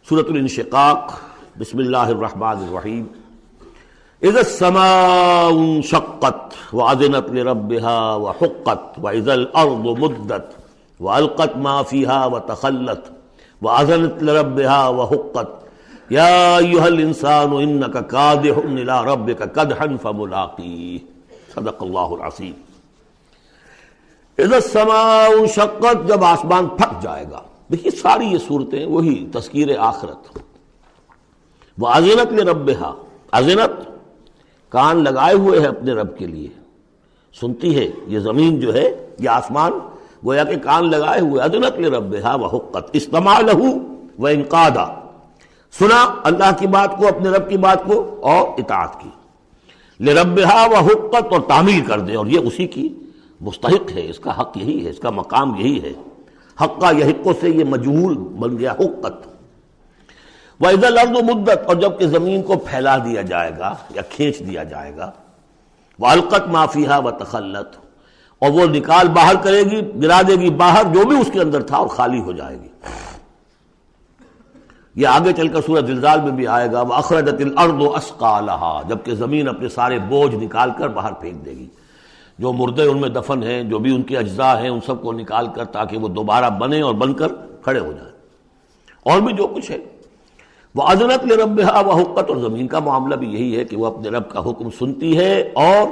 سورۃ الانشقاق، بسم اللہ الرحمن الرحیم۔ اذا السماء انشقت واذنت لربها وحقت واذا الارض مدت والقت ما فيها وتخلت واذنت لربها وحقت یا ایھا الانسان انک کادح الی ربک کدحا فملاقیہ۔ صدق اللہ العظیم۔ اذا السماء انشقت، جب آسمان پھٹ جائے گا۔ دیکھیے ساری یہ صورتیں وہی تذکیر آخرت۔ وَأَذِنَتْ لِرَبِّهَا، اذنت کان لگائے ہوئے ہے اپنے رب کے لیے، سنتی ہے یہ زمین جو ہے، یہ آسمان گویا کہ کان لگائے ہوئے۔ اذنت لِرَبِّهَا وَحُقَّتْ، اسْتَمَعَ لَهُ وَإِنْقَادَ، سنا اللہ کی بات کو، اپنے رب کی بات کو، اور اطاعت کی۔ لِرَبِّهَا وَحُقَّتْ، اور تعمیل کر دے، اور یہ اسی کی مستحق ہے، اس کا حق یہی ہے، اس کا مقام یہی ہے۔ حقہ یحق سے یہ مجہول بن گیا حقت۔ وَإِذَا الْأَرْضُ مُدَّتْ، اور جب کہ زمین کو پھیلا دیا جائے گا یا کھینچ دیا جائے گا۔ وَأَلْقَتْ مَا فِيهَا وَتَخَلَّتْ، اور وہ نکال باہر کرے گی، گرا دے گی باہر جو بھی اس کے اندر تھا، اور خالی ہو جائے گی۔ یہ آگے چل کر سورہ زلزال میں بھی آئے گا۔ وَأَخْرَجَتِ الْأَرْضُ أَثْقَالَهَا، جب کہ زمین اپنے سارے بوجھ نکال کر باہر پھینک دے گی، جو مردے ان میں دفن ہیں، جو بھی ان کے اجزاء ہیں، ان سب کو نکال کر، تاکہ وہ دوبارہ بنے اور بن کر کھڑے ہو جائیں، اور بھی جو کچھ ہے۔ وَأَذِنَتْ لِرَبِّهَا وَحُقَّتْ، اور زمین کا معاملہ بھی یہی ہے کہ وہ اپنے رب کا حکم سنتی ہے اور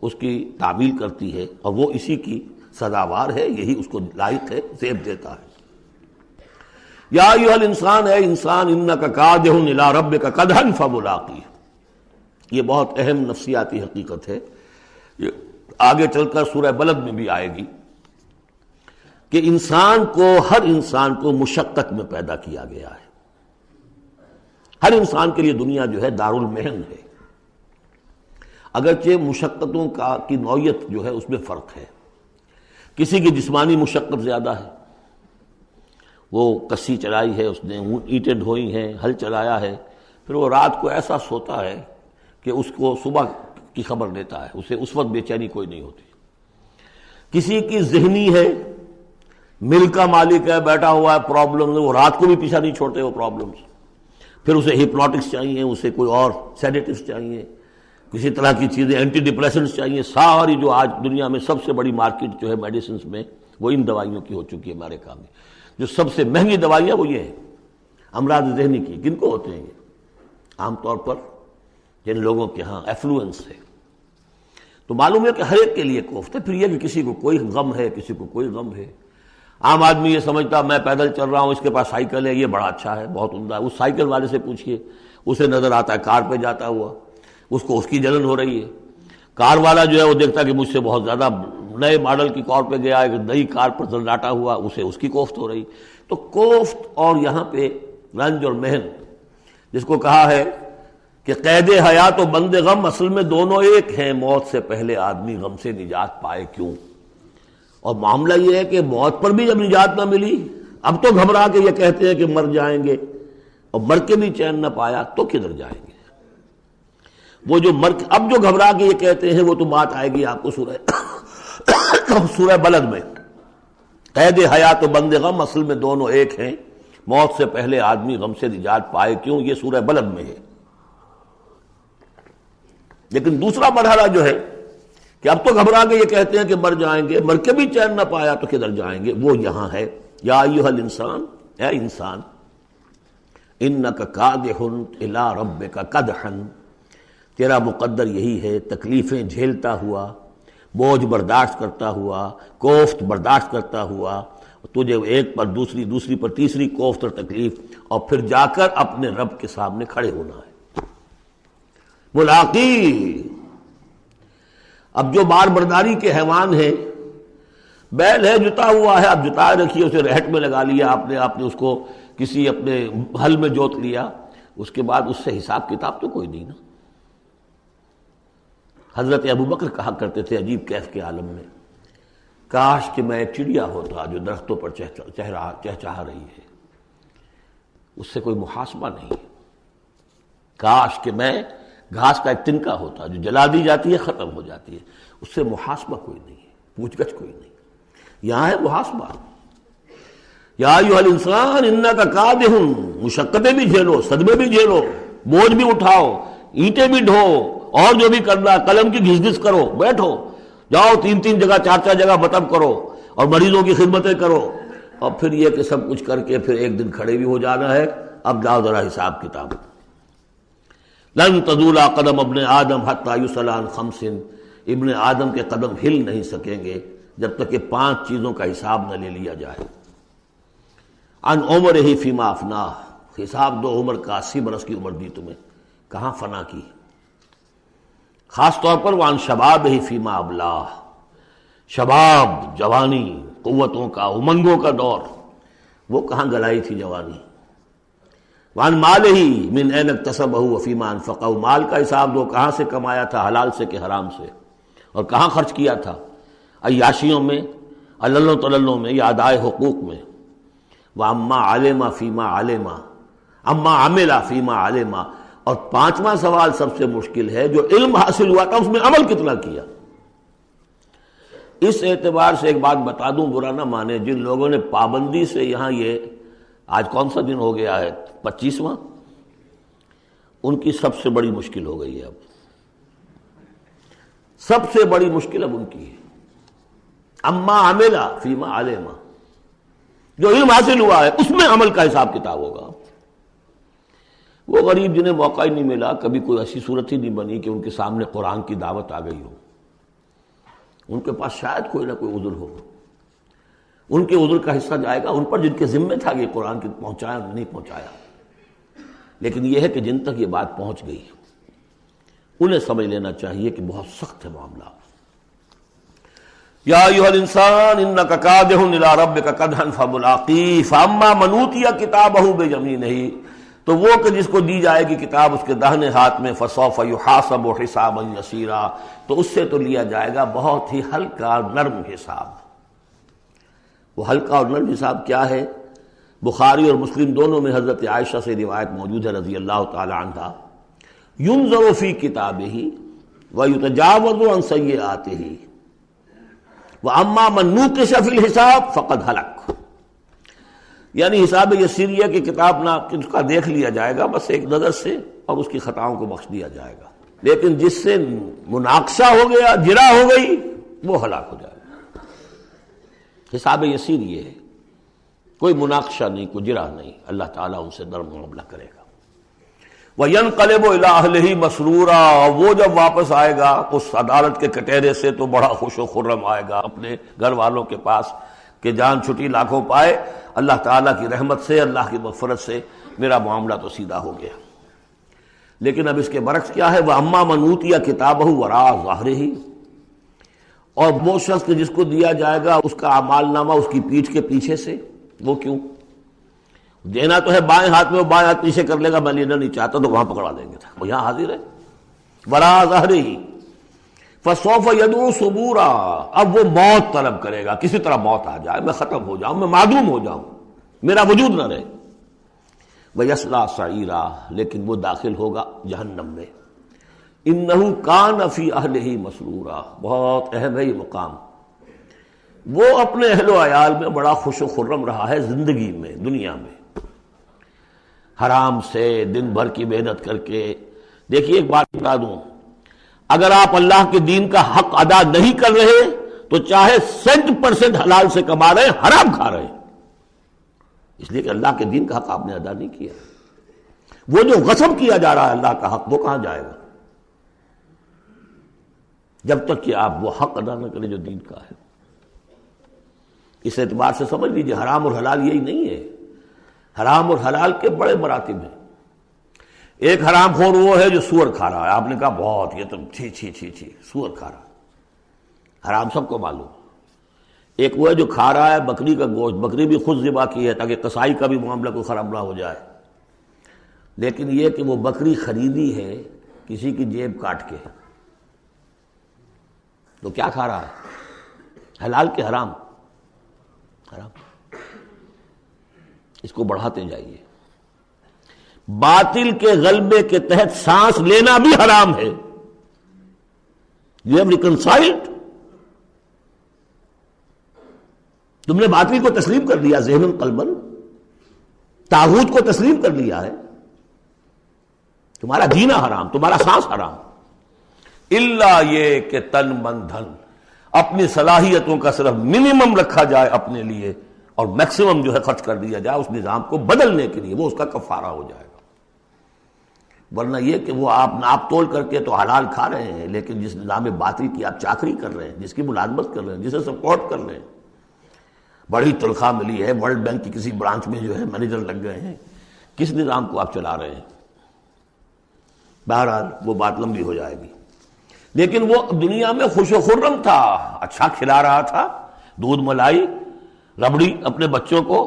اس کی تعمیل کرتی ہے، اور وہ اسی کی سزاوار ہے، یہی اس کو لائق ہے، زیب دیتا ہے۔ یا ایھا الانسان، اے انسان، انک کادح الی ربک کدحا فملاقیہ، یہ بہت اہم نفسیاتی حقیقت ہے، یہ آگے چل کر سورہ بلد میں بھی آئے گی کہ انسان کو، ہر انسان کو مشقت میں پیدا کیا گیا ہے۔ ہر انسان کے لیے دنیا جو ہے دارالمحن ہے، اگرچہ مشقتوں کی نوعیت جو ہے اس میں فرق ہے۔ کسی کی جسمانی مشقت زیادہ ہے، وہ کسی چلائی ہے، اس نے اینٹیں ڈھوئی ہیں، ہل چلایا ہے، پھر وہ رات کو ایسا سوتا ہے کہ اس کو صبح کی خبر لیتا ہے، اسے اس وقت بے چینی کوئی نہیں ہوتی۔ کسی کی ذہنی ہے، مل کا مالک ہے، بیٹھا ہوا ہے، پرابلم، وہ رات کو بھی پیچھا نہیں چھوڑتے وہ پرابلمز، پھر اسے ہپنوٹکس چاہیے، اسے کوئی اور سیڈیٹیوز چاہیے، کسی طرح کی چیزیں، اینٹی ڈپریسنٹس چاہیے۔ ساری جو آج دنیا میں سب سے بڑی مارکیٹ جو ہے میڈیسنز میں، وہ ان دوائیوں کی ہو چکی ہے ہمارے کام میں۔ جو سب سے مہنگی دوائیاں وہ یہ ہیں امراض ذہنی کی۔ کن کو ہوتے ہیں یہ؟ عام طور پر جن لوگوں کے ہاں ایفلوئنس ہے۔ تو معلوم ہے کہ ہر ایک کے لیے کوفت ہے۔ پھر یہ کہ کسی کو کوئی غم ہے، کسی کو کوئی غم ہے۔ عام آدمی یہ سمجھتا میں پیدل چل رہا ہوں، اس کے پاس سائیکل ہے، یہ بڑا اچھا ہے، بہت عمدہ ہے۔ اس سائیکل والے سے پوچھئے، اسے نظر آتا ہے کار پہ جاتا ہوا، اس کو اس کی جلن ہو رہی ہے۔ کار والا جو ہے وہ دیکھتا ہے کہ مجھ سے بہت زیادہ نئے ماڈل کی کار پہ گیا ہے، نئی کار پر زناٹا ہوا، اسے اس کی کوفت ہو رہی۔ تو کوفت اور یہاں پہ رنج اور محن، جس کو کہا ہے کہ قید حیات و بند غم اصل میں دونوں ایک ہیں، موت سے پہلے آدمی غم سے نجات پائے کیوں۔ اور معاملہ یہ ہے کہ موت پر بھی جب نجات نہ ملی، اب تو گھبرا کے یہ کہتے ہیں کہ مر جائیں گے، اور مر کے بھی چین نہ پایا تو کدھر جائیں گے۔ وہ جو اب جو گھبرا کے یہ کہتے ہیں، وہ تو بات آئے گی آپ کو سورہ بلد میں۔ قید حیات و بند غم اصل میں دونوں ایک ہیں، موت سے پہلے آدمی غم سے نجات پائے کیوں، یہ سورہ بلد میں ہے۔ لیکن دوسرا مرحلہ جو ہے کہ اب تو گھبرا کے یہ کہتے ہیں کہ مر جائیں گے، مر کے بھی چین نہ پایا تو کدھر جائیں گے، وہ یہاں ہے۔ یا ایھا الانسان، اے انسان، انک کادح الی ربک کدحا، تیرا مقدر یہی ہے، تکلیفیں جھیلتا ہوا، بوجھ برداشت کرتا ہوا، کوفت برداشت کرتا ہوا، تجھے ایک پر دوسری پر تیسری کوفت اور تکلیف، اور پھر جا کر اپنے رب کے سامنے کھڑے ہونا ہے۔ ملاقی، اب جو بار برداری کے حیوان ہیں، بیل ہے جتا ہوا ہے، اب جتائے رکھیے، اسے رہٹ میں لگا لیا آپ نے اس کو کسی اپنے ہل میں جوت لیا، اس کے بعد اس سے حساب کتاب تو کوئی نہیں نا۔ حضرت ابوبکر کہا کرتے تھے عجیب کیف کے عالم میں، کاش کہ میں ایک چڑیا ہوتا جو درختوں پر چہچہا رہی ہے، اس سے کوئی محاسبہ نہیں ہے۔ کاش کہ میں گھاس کا ایک تنکا ہوتا جو جلا دی جاتی ہے، ختم ہو جاتی ہے، اس سے محاسبہ کوئی نہیں ہے، پوچھ گچھ کوئی نہیں۔ یہاں ہے محاسبہ، یا ایھا الانسان انک کادح، مشقتیں بھی جھیلو، صدمے بھی جھیلو، بوجھ بھی اٹھاؤ، اینٹیں بھی ڈھو، اور جو بھی کرنا قلم کی گھس گھس کرو، بیٹھو، جاؤ 3 جگہ 4 جگہ مطلب کرو اور مریضوں کی خدمتیں کرو، اور پھر یہ کہ سب کچھ کر کے پھر ایک دن کھڑے بھی ہو جانا ہے، اب جاؤ ذرا حساب کتاب۔ لن تزول قدم ابن آدم حتی یسأل عن 5، ابن آدم کے قدم ہل نہیں سکیں گے جب تک کہ 5 چیزوں کا حساب نہ لے لیا جائے۔ عن عمرہ فیما افناہ، حساب دو عمر کا، 80 برس کی عمر دی تمہیں، کہاں فنا کی؟ خاص طور پر وعن شبابہ فیما ابلاہ، شباب، جوانی، قوتوں کا، امنگوں کا دور، وہ کہاں گلائی تھی جوانی۔ وعن مالہ من این اکتسبہ وفیما انفقہ، مال کا حساب دو، کہاں سے کمایا تھا، حلال سے کہ حرام سے، اور کہاں خرچ کیا تھا، عیاشیوں میں، عللوں تللوں میں، یا ادائے حقوق میں۔ وَأَمَّا عَلِمَ فِيمَا عَلِمَ، اما عمل فیما علم، اور 5واں سوال سب سے مشکل ہے، جو علم حاصل ہوا تھا اس میں عمل کتنا کیا۔ اس اعتبار سے ایک بات بتا دوں، برا نہ مانے، جن لوگوں نے پابندی سے یہاں، یہ آج کون سا دن ہو گیا ہے، 25واں، ان کی سب سے بڑی مشکل ہو گئی ہے۔ اب سب سے بڑی مشکل اب ان کی ہے، اما عمل فیما علم، جو علم حاصل ہوا ہے اس میں عمل کا حساب کتاب ہوگا۔ وہ غریب جنہیں موقع ہی نہیں ملا، کبھی کوئی ایسی صورت ہی نہیں بنی کہ ان کے سامنے قرآن کی دعوت آ گئی ہو، ان کے پاس شاید کوئی نہ کوئی عذر ہو، ان کے عذر کا حصہ جائے گا ان پر جن کے ذمہ تھا کہ قرآن کی پہنچایا، نہیں پہنچایا۔ لیکن یہ ہے کہ جن تک یہ بات پہنچ گئی انہیں سمجھ لینا چاہیے کہ بہت سخت ہے معاملہ۔ یا ایھا الانسان انک کادح الی ربک کدحا فملاقیہ فاما من اوتی کتابہ بیمینہ، تو وہ کہ جس کو دی جائے گی کتاب اس کے داہنے ہاتھ میں، فسوف یحاسب حسابا یسیرا، تو اس سے تو لیا جائے گا بہت ہی ہلکا نرم حساب۔ وہ ہلکا اور نرم حساب کیا ہے؟ بخاری اور مسلم دونوں میں حضرت عائشہ سے روایت موجود ہے رضی اللہ تعالی عنہا، ینظر فی کتابہ ویتجاوز عن سیئاتہ واما من نوقش فی الحساب فقد ہلک، یعنی حساب یسیریہ کی کتاب نہ اس کا دیکھ لیا جائے گا بس ایک نظر سے، اور اس کی خطاؤں کو بخش دیا جائے گا، لیکن جس سے مناقشہ ہو گیا، جرا ہو گئی، وہ ہلاک ہو جائے گا۔ حساب یسیر یہ ہے، کوئی مناقشہ نہیں، کوئی جرا نہیں، اللہ تعالیٰ ان سے نرم معاملہ کرے گا۔ وَيَنْقَلِبُ إِلَىٰ أَهْلِهِ مَسْرُورًا، وہ جب واپس آئے گا اس عدالت کے کٹہرے سے تو بڑا خوش و خرم آئے گا اپنے گھر والوں کے پاس کہ جان چھٹی لاکھوں پائے، اللہ تعالیٰ کی رحمت سے، اللہ کی مغفرت سے میرا معاملہ تو سیدھا ہو گیا۔ لیکن اب اس کے برعکس کیا ہے، وَأَمَّا مَنْ أُوتِيَ كِتَابَهُ وَرَاءَ ظَهْرِهِ، اور وہ شخص کہ جس کو دیا جائے گا اس کا اعمال نامہ اس کی پیٹھ کے پیچھے سے، وہ کیوں؟ دینا تو ہے بائیں ہاتھ میں، وہ بائیں ہاتھ پیچھے کر لے گا، میں لینا نہیں چاہتا تو وہاں پکڑا دیں گے، وہ یہاں حاضر ہے۔ وَرَاءَ ظَهْرِهِ فَسَوْفَ يَدْعُو ثُبُورًا، اب وہ موت طلب کرے گا، کسی طرح موت آ جائے، میں ختم ہو جاؤں، میں معدوم ہو جاؤں، میرا وجود نہ رہے۔ وَيَصْلَىٰ سَعِيرًا، لیکن وہ داخل ہوگا جہنم میں۔ إِنَّهُ كَانَ فِي أَهْلِهِ مَسْرُورًا، بہت اہم ہے یہ مقام، وہ اپنے اہل و عیال میں بڑا خوش و خرم رہا ہے زندگی میں، دنیا میں، حرام سے دن بھر کی محنت کر کے۔ دیکھیے ایک بات بتا دوں، اگر آپ اللہ کے دین کا حق ادا نہیں کر رہے تو چاہے 100% حلال سے کما رہے ہیں، حرام کھا رہے ہیں، اس لیے کہ اللہ کے دین کا حق آپ نے ادا نہیں کیا۔ وہ جو غصب کیا جا رہا ہے اللہ کا حق، وہ کہاں جائے گا جب تک کہ آپ وہ حق ادا نہ کریں جو دین کا ہے۔ اس اعتبار سے سمجھ لیجیے حرام اور حلال یہی نہیں ہے، حرام اور حلال کے بڑے مراتب ہیں۔ ایک حرام خور وہ ہے جو سور کھا رہا ہے، آپ نے کہا بہت یہ تو چھی چھی چھی چھی، سور کھا رہا ہے، حرام سب کو معلوم۔ ایک وہ ہے جو کھا رہا ہے بکری کا گوشت، بکری بھی خود ذبح کی ہے تاکہ قصائی کا بھی معاملہ کوئی خراب نہ ہو جائے، لیکن یہ کہ وہ بکری خریدی ہے کسی کی جیب کاٹ کے، تو کیا کھا رہا ہے؟ حلال کے حرام؟ حرام۔ اس کو بڑھاتے جائیے، باطل کے غلبے کے تحت سانس لینا بھی حرام ہے۔ You have reconciled? تم نے باطل کو تسلیم کر لیا، ذہن قلبن، طاغوت کو تسلیم کر لیا ہے، تمہارا جینا حرام، تمہارا سانس حرام، الا یہ کہ تن من دھن، اپنی صلاحیتوں کا صرف منیمم رکھا جائے اپنے لیے اور میکسیمم جو ہے خرچ کر دیا جائے اس نظام کو بدلنے کے لیے، وہ اس کا کفارہ ہو جائے گا۔ ورنہ یہ کہ وہ آپ ناپ تول کر کے تو حلال کھا رہے ہیں، لیکن جس نظام باطل کی آپ چاکری کر رہے ہیں، جس کی ملازمت کر رہے ہیں، جسے سپورٹ کر رہے ہیں، بڑی تنخواہ ملی ہے، ورلڈ بینک کی کسی برانچ میں جو ہے مینیجر لگ گئے ہیں، کس نظام کو آپ چلا رہے ہیں؟ بہرحال وہ بات لمبی ہو جائے گی، لیکن وہ دنیا میں خوش و خرم تھا، اچھا کھلا رہا تھا، دودھ ملائی ربڑی اپنے بچوں کو،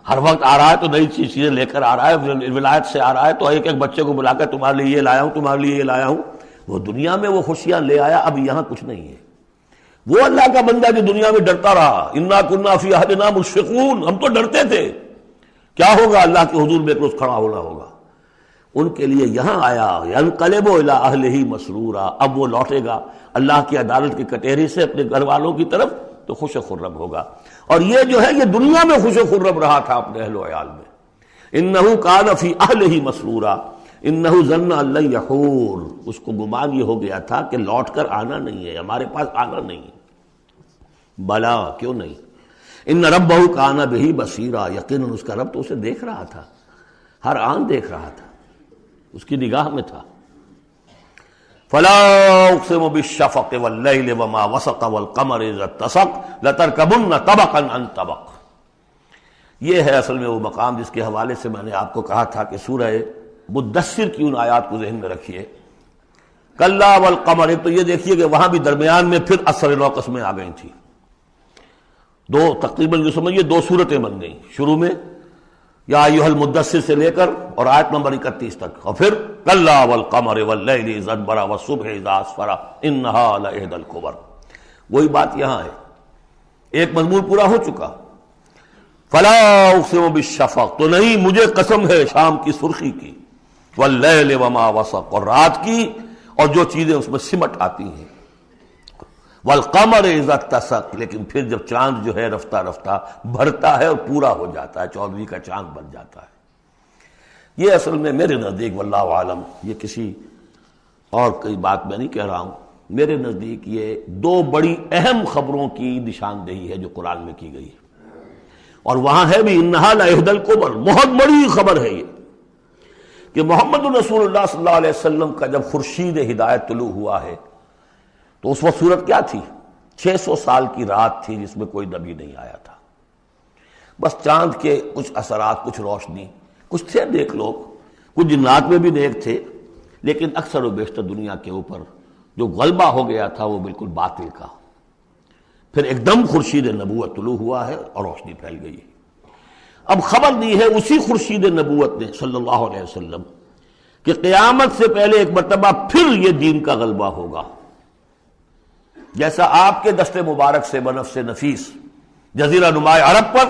ہر وقت آ رہا ہے تو نئی چیزیں لے کر آ رہا ہے، ولایت سے آ رہا ہے تو ایک ایک بچے کو بلا کر تمہارے لیے یہ لایا ہوں، تمہارے لیے یہ لایا ہوں، وہ دنیا میں وہ خوشیاں لے آیا، اب یہاں کچھ نہیں ہے۔ وہ اللہ کا بندہ جو دنیا میں ڈرتا رہا، انا کنا فی احدنا مشفقون، ہم تو ڈرتے تھے کیا ہوگا، اللہ کے حضور میں ایک روز کھڑا ہونا ہوگا، ان کے لیے یہاں آیا ینقلب الی اہلہ مسرورا، اب وہ لوٹے گا اللہ کی عدالت کے کٹہرے سے اپنے گھر والوں کی طرف تو خوش و خرم ہوگا۔ اور یہ جو ہے یہ دنیا میں خوش و خرم رہا تھا اپنے اہل و عیال میں، انہ کان فی اہلہ مسرورا انہ ظن ان لن یحور، اس کو گمان یہ ہو گیا تھا کہ لوٹ کر آنا نہیں ہے، ہمارے پاس آنا نہیں ہے۔ بلا، کیوں نہیں، ان ربہ کان بہ بصیرا، یقیناً اس کا رب تو اسے دیکھ رہا تھا، ہر آن دیکھ رہا تھا، اس کی نگاہ میں تھا۔ فلا اقسم بالشفق واللیل وما وسق والقمر اذا اتسق لترکبن طبقا عن طبق، یہ ہے اصل میں وہ مقام جس کے حوالے سے میں نے آپ کو کہا تھا کہ سورہ مدثر کی ان آیات کو ذہن میں رکھیے۔ کلا والقمر، تو یہ دیکھیے کہ وہاں بھی درمیان میں پھر اثر نو قسمیں آ گئی تھیں، دو تقریباً جو سمجھیے دو صورتیں بن گئیں، شروع میں یا ایھا المدثر سے لے کر اور آیت نمبر 31 تک، اور پھر کلا والقمر واللیل اذ ادبر والصبح اذا اسفر انھا لإحدی الکبر، وہی بات یہاں ہے، ایک مضمون پورا ہو چکا۔ فلا اقسم بالشفق، تو نہیں مجھے قسم ہے شام کی سرخی کی، واللیل وما وسق، اور رات کی اور جو چیزیں اس میں سمٹ آتی ہیں، والقمر اذا اتسق، لیکن پھر جب چاند جو ہے رفتہ رفتہ بھرتا ہے اور پورا ہو جاتا ہے، 14ویں کا چاند بن جاتا ہے۔ یہ اصل میں میرے نزدیک واللہ عالم، یہ کسی اور کوئی بات میں نہیں کہہ رہا ہوں، میرے نزدیک یہ دو بڑی اہم خبروں کی نشاندہی ہے جو قرآن میں کی گئی ہے، اور وہاں ہے بھی انہا لإحدی الکبر، بہت بڑی خبر ہے یہ کہ محمد رسول اللہ صلی اللہ علیہ وسلم کا جب خورشید ہدایت طلوع ہوا ہے تو اس وقت صورت کیا تھی؟ 600 سال کی رات تھی جس میں کوئی نبی نہیں آیا تھا، بس چاند کے کچھ اثرات، کچھ روشنی، کچھ تھے نیک لوگ، کچھ جنات میں بھی نیک تھے، لیکن اکثر و بیشتر دنیا کے اوپر جو غلبہ ہو گیا تھا وہ بالکل باطل کا۔ پھر ایک دم خورشید نبوت طلوع ہوا ہے اور روشنی پھیل گئی ہے۔ اب خبر دی ہے اسی خورشید نبوت نے صلی اللہ علیہ وسلم کہ قیامت سے پہلے ایک مرتبہ پھر یہ دین کا غلبہ ہوگا، جیسا آپ کے دست مبارک سے بنفس نفیس جزیرہ نماء عرب پر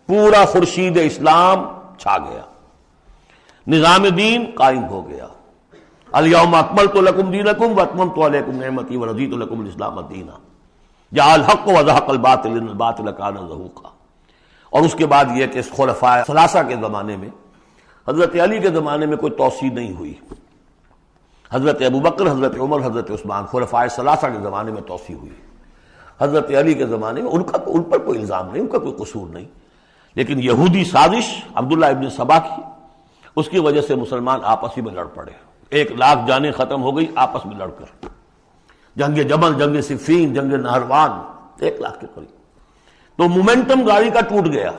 پورا خورشید اسلام چھا گیا، نظام دین قائم ہو گیا۔ الیوم اکملت لکم دینکم واتممت علیکم نعمتی ورضیت لکم الاسلام دینا، جاء الحق وزہق الباطل ان الباطل کان زہوقا۔ اور اس کے بعد یہ کہ خلفاء ثلاثہ کے زمانے میں، حضرت علی کے زمانے میں کوئی توسیع نہیں ہوئی، حضرت ابوبکر، حضرت عمر، حضرت عثمان، خلفاء ثلاثہ کے زمانے میں توسیع ہوئی۔ حضرت علی کے زمانے میں ان پر کوئی الزام نہیں، ان کا کوئی قصور نہیں، لیکن یہودی سازش عبداللہ ابن سبا کی، اس کی وجہ سے مسلمان آپس ہی میں لڑ پڑے، 1,00,000 جانیں ختم ہو گئی آپس میں لڑ کر، جنگ جمل، جنگ صفین، جنگ نہروان، 1,00,000 کے قریب۔ تو مومنٹم گاڑی کا ٹوٹ گیا،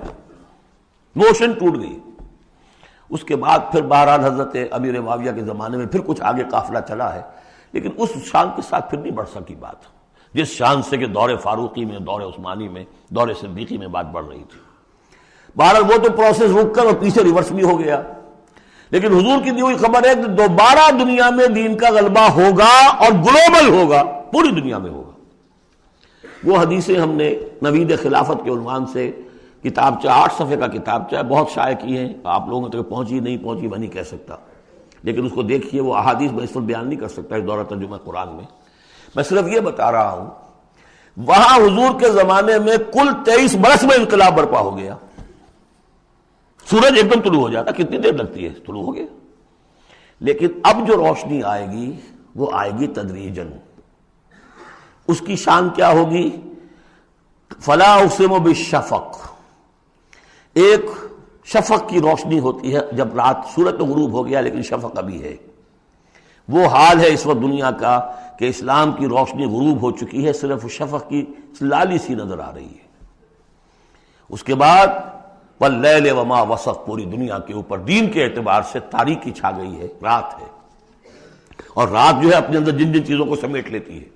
موشن ٹوٹ گئی۔ اس کے بعد پھر بہرحال حضرت امیر معاویہ کے زمانے میں پھر کچھ آگے قافلہ چلا ہے، لیکن اس شان کے ساتھ پھر نہیں بڑھ سکی بات، جس شان سے کہ دور فاروقی میں، دور عثمانی میں، دور صدیقی میں بات بڑھ رہی تھی۔ بہرحال وہ تو پروسیس رک کر اور پیچھے ریورس بھی ہو گیا، لیکن حضور کی دی ہوئی خبر ہے کہ دوبارہ دنیا میں دین کا غلبہ ہوگا اور گلوبل ہوگا، پوری دنیا میں ہوگا۔ وہ حدیثیں ہم نے نوید خلافت کے عنوان سے کتابچہ 8 صفحے کا کتابچہ بہت شائع کی ہیں، آپ لوگوں تک پہنچی نہیں پہنچی میں نہیں کہہ سکتا، لیکن اس کو دیکھیے، وہ احادیث میں اس وقت بیان نہیں کر سکتا اس دورہ ترجمہ قرآن میں۔ میں صرف یہ بتا رہا ہوں وہاں حضور کے زمانے میں کل 23 برس میں انقلاب برپا ہو گیا. سورج ایک دم طلوع ہو جاتا، کتنی دیر لگتی ہے، طلوع ہو گیا. لیکن اب جو روشنی آئے گی وہ آئے گی تدریجاً. اس کی شان کیا ہوگی؟ فلا اقسم بالشفق. ایک شفق کی روشنی ہوتی ہے جب رات سورج تو غروب ہو گیا لیکن شفق ابھی ہے. وہ حال ہے اس وقت دنیا کا کہ اسلام کی روشنی غروب ہو چکی ہے، صرف شفق کی لالی سی نظر آ رہی ہے. اس کے بعد واللیل وما وسق، پوری دنیا کے اوپر دین کے اعتبار سے تاریکی چھا گئی ہے، رات ہے. اور رات جو ہے اپنے اندر جن جن چیزوں کو سمیٹ لیتی ہے.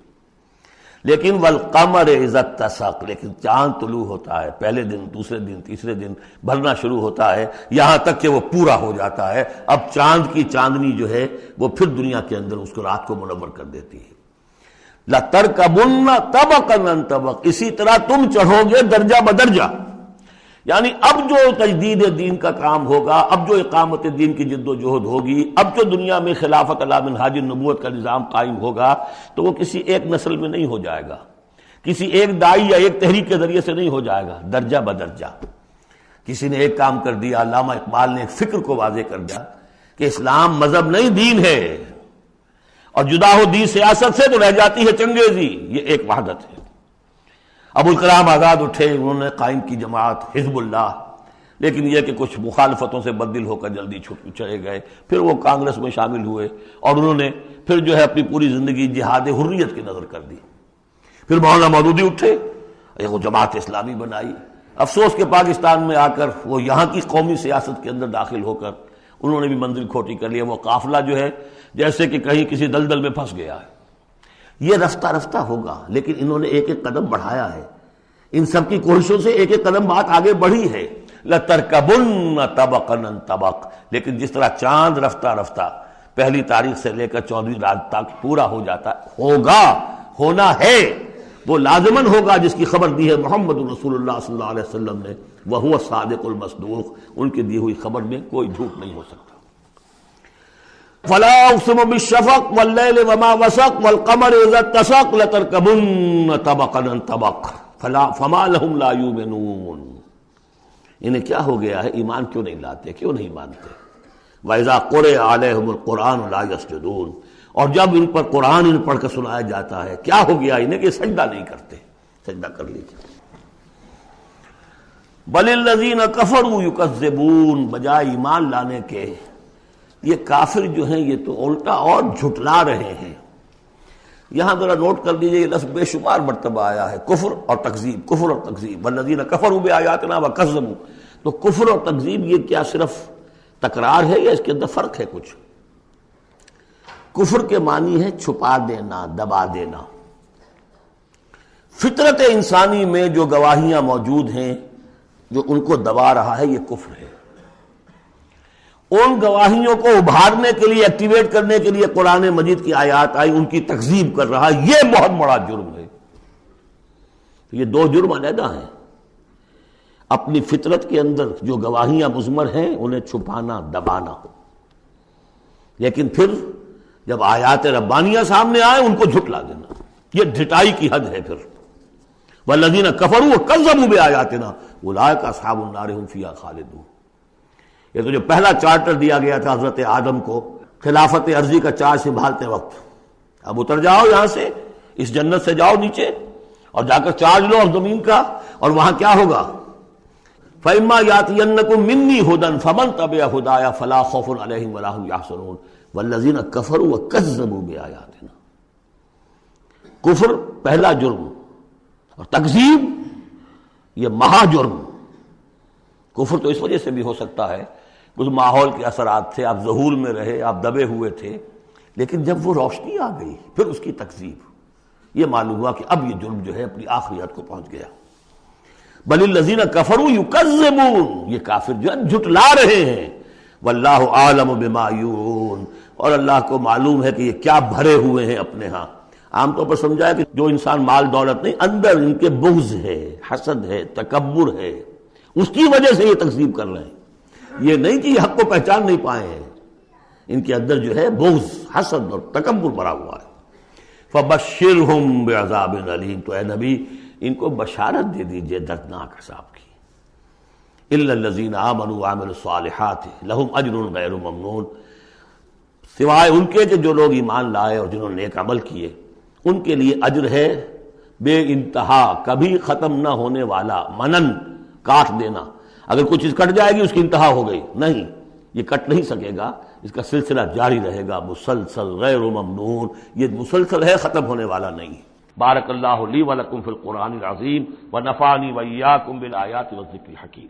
لیکن والقمر اذا اتسق، لیکن چاند طلوع ہوتا ہے، پہلے دن، دوسرے دن، تیسرے دن بھرنا شروع ہوتا ہے، یہاں تک کہ وہ پورا ہو جاتا ہے. اب چاند کی چاندنی جو ہے وہ پھر دنیا کے اندر اس کو رات کو منور کر دیتی ہے. لَتَرْكَبُنَّ طَبَقًا عَنْ طَبَقٍ، اسی طرح تم چڑھو گے درجہ بدرجہ. یعنی اب جو تجدید دین کا کام ہوگا، اب جو اقامت دین کی جد و جہد ہوگی، اب جو دنیا میں خلافت علی منہاج النبوت کا نظام قائم ہوگا تو وہ کسی ایک نسل میں نہیں ہو جائے گا، کسی ایک دائی یا ایک تحریک کے ذریعے سے نہیں ہو جائے گا، درجہ بدرجہ. کسی نے ایک کام کر دیا، علامہ اقبال نے ایک فکر کو واضح کر دیا کہ اسلام مذہب نہیں دین ہے، اور جدا ہو دین سیاست سے تو رہ جاتی ہے چنگیزی. یہ ایک وحدت ہے. ابوالکلام آزاد اٹھے، انہوں نے قائم کی جماعت حزب اللہ، لیکن یہ کہ کچھ مخالفتوں سے بددل ہو کر جلدی چلے گئے. پھر وہ کانگریس میں شامل ہوئے اور انہوں نے پھر جو ہے اپنی پوری زندگی جہاد حریت کی نظر کر دی. پھر مولانا مودودی اٹھے، وہ جماعت اسلامی بنائی. افسوس کہ پاکستان میں آ کر وہ یہاں کی قومی سیاست کے اندر داخل ہو کر انہوں نے بھی منزل کھوٹی کر لی. وہ قافلہ جو ہے جیسے کہ کہیں کسی دلدل میں پھنس گیا ہے. یہ رفتہ رفتہ ہوگا، لیکن انہوں نے ایک ایک قدم بڑھایا ہے. ان سب کی کوششوں سے ایک ایک قدم بات آگے بڑھی ہے. لَتَرْكَبُنَّ طَبَقًا عَنْ طَبَقٍ، لیکن جس طرح چاند رفتہ رفتہ پہلی تاریخ سے لے کر 14ویں رات تک پورا ہو جاتا ہوگا، ہونا ہے، وہ لازماً ہوگا جس کی خبر دی ہے محمد رسول اللہ صلی اللہ علیہ وسلم نے. وَهُوَ الصَّادِقُ الْمَصْدُوقُ، ان کی دی ہوئی خبر میں کوئی جھوٹ نہیں ہو سکتا. فلا اقسم بالشفق واللیل وما وسق والقمر اذا اتسق لتركبن طبقا عن طبق فما لهم لا يؤمنون. انہیں کیا ہو گیا ہے؟ ایمان کیوں نہیں لاتے، کیوں نہیں مانتے؟ واذا قرئ عليهم القرآن لا يسجدون، اور جب ان پر قرآن ان پڑھ کر سنایا جاتا ہے کیا ہو گیا انہیں کہ سجدہ نہیں کرتے. سجدہ کر لیجیے. بل الذين كفروا يكذبون، بجائے ایمان لانے کے یہ کافر جو ہیں یہ تو الٹا اور جھٹلا رہے ہیں. یہاں ذرا نوٹ کر لیجیے، یہ لفظ بے شمار مرتبہ آیا ہے، کفر اور تکذیب، کفر اور تکذیب. والذین کفروا بآیاتنا وکذبوا، تو کفر اور تکذیب یہ کیا صرف تکرار ہے یا اس کے اندر فرق ہے کچھ؟ کفر کے معنی ہے چھپا دینا، دبا دینا. فطرت انسانی میں جو گواہیاں موجود ہیں جو ان کو دبا رہا ہے یہ کفر ہے. ان گواہیوں کو ابھارنے کے لیے، ایکٹیویٹ کرنے کے لیے قرآن مجید کی آیات آئی، ان کی تکذیب کر رہا ہے، یہ بہت بڑا جرم ہے. یہ دو جرم علیحدہ ہیں. اپنی فطرت کے اندر جو گواہیاں مضمر ہیں انہیں چھپانا، دبانا، لیکن پھر جب آیات ربانیہ سامنے آئے ان کو جھٹلا دینا، یہ ڈھٹائی کی حد ہے. پھر والذین کفروا وکذبوا بآیاتنا اولئک اصحاب النار هم فیہا خالدون. یہ تو جو پہلا چارٹر دیا گیا تھا حضرت آدم کو خلافت عرضی کا چارج سنبھالتے وقت، اب اتر جاؤ یہاں سے، اس جنت سے جاؤ نیچے اور جا کر چارج لو اور زمین کا، اور وہاں کیا ہوگا؟ فَإِمَّا يَأْتِيَنَّكُم مِّنِّي هُدًى فَمَن تَبِعَ هُدَايَ فَلَا خَوْفٌ عَلَيْهِمْ وَلَا هُمْ يَحْزَنُونَ وَالَّذِينَ كَفَرُوا وَكَذَّبُوا بِآيَاتِنَا. کفر پہلا جرم اور تکذیب یہ مہا جرم. کفر تو اس وجہ سے بھی ہو سکتا ہے کچھ ماحول کے اثرات تھے، آپ ذہول میں رہے، آپ دبے ہوئے تھے، لیکن جب وہ روشنی آ گئی پھر اس کی تکذیب، یہ معلوم ہوا کہ اب یہ جرم جو ہے اپنی آخری حد کو پہنچ گیا. بل الذین کفروا یکذبون، یہ کافر جو ہے جھٹلا رہے ہیں. واللہ عالم بما یعون، اور اللہ کو معلوم ہے کہ یہ کیا بھرے ہوئے ہیں اپنے ہاں. عام طور پر سمجھا ہے کہ جو انسان مال دولت نہیں، اندر ان کے بغض ہے، حسد ہے، تکبر ہے، اس کی وجہ سے یہ تکذیب کر رہے ہیں. یہ نہیں کہ یہ حق کو پہچان نہیں پائے ہیں، ان کے اندر جو ہے بغض، حسد اور تکبر بھرا ہوا ہے. فبشرہم بعذاب علیم، تو اے نبی ان کو بشارت دے دیجئے دردناک عذاب کی۔ الا الذین آمنوا وعملوا الصالحات لہم اجر غیر ممنون، سوائے ان کے کہ جو لوگ ایمان لائے اور جنہوں نے نیک عمل کیے، ان کے لیے اجر ہے بے انتہا، کبھی ختم نہ ہونے والا، منن کاٹ دینا، اگر کوئی چیز کٹ جائے گی اس کی انتہا ہو گئی، نہیں، یہ کٹ نہیں سکے گا، اس کا سلسلہ جاری رہے گا، مسلسل غیر ممنون، یہ مسلسل ہے، ختم ہونے والا نہیں۔ بارک اللہ لی ولکم فی القرآن العظیم ونفعنی وإیاکم بالآیات والذکر الحکیم۔